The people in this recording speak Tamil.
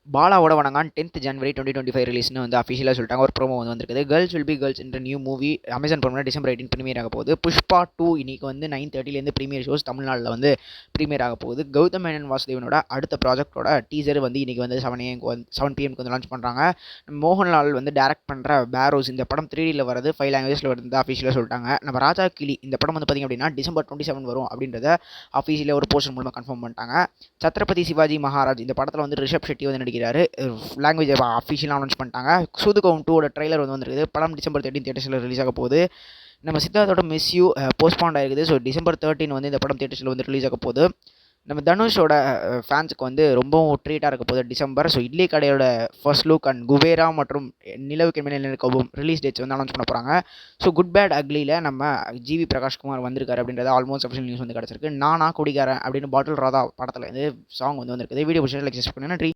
பாலாவோட வணங்கான் 10th January 2025 ரிலீஸ்னு வந்து அஃபிஷியலாக சொல்லிட்டாங்க. ஒரு ப்ரோமோ வந்து வந்திருக்குது. கேர்ள்ஸ் வில் பி கேர்ள்ஸ் என்ற நியூ மூவி அமேசான் பிரைமில் December 18 ப்ரீமியர் ஆக போகுது. புஷ்பா 2 இன்னைக்கு வந்து 9:30 ப்ரீமியர் ஷோஸ் தமிழ்நாட்டில் வந்து ப்ரீமியர் ஆக போகுது. கௌதம் மேனன் வாசுதேவனோட அடுத்த ப்ராஜெக்டோட டீசர் வந்து இன்னைக்கு வந்து 7 PM வந்து லான்ச் பண்ணுறாங்க. மோகன்லால் வந்து டேரக்ட் பண்ணுற பேரோஸ் இந்த படம் 3Dயில் வரது 5 லாங்குவேஜில் வருது அஃபிஷியலாக சொல்லிட்டாங்க. நம்ம ராஜா கிளி இந்த படம் வந்து பார்த்திங்க அப்படின்னா December 27 வரும் அப்படின்றத அஃபிஷியலாக ஒரு போஸ்டர் மூலமாக கன்ஃபார்ம் பண்ணிட்டாங்க. சத்ரபதி சிவாஜி மகாராஜ் இந்த படத்தில் வந்து ரிஷப் ஷெட்டி வந்து நடிக்கிறாரு. லாங்குவேஜ் அஃபிஷியலாக அனௌன்ஸ் பண்ணிட்டாங்க. சூதுகவுன் 2 ட்ரைலர் வந்து வந்திருக்குது. படம் December 13 தியேட்டர்ஸில் ரிலீஸ் ஆக போகுது. நம்ம சித்தார்த்தோட மிஸ் யூ போஸ்ட்பாண்ட் ஆகிருக்குது. ஸோ December 13 வந்து இந்த படம் தியேட்டர்ஸில் வந்து ரிலீஸ் ஆக போகுது. நம்ம தனுஷோட ஃபேன்ஸுக்கு வந்து ரொம்பவும் ட்ரீட்டாக இருக்க போகுது டிசம்பர். ஸோ இட்லி கடையோட ஃபர்ஸ்ட் லுக் அண்ட் குபேரா மற்றும் நிலவுக்கு மேலே நிற்கவும் ரிலீஸ் டேட்ஸ் வந்து அனௌன்ஸ் பண்ண போகிறாங்க. ஸோ குட் பேட் அக்லியில் நம்ம ஜிவி பிரகாஷ்குமார் வந்திருக்காரு அப்படின்றது ஆல்மோஸ்ட் அஃபிஷியல் நியூஸ் வந்து கிடச்சிருக்கு. நானா குடிகாரன் அப்படின்னு பாட்டில் ராதா படத்தில் வந்து சாங் வந்து வந்திருக்குது. வீடியோ பிடிச்சா லைக் பண்ணுங்க. நன்றி.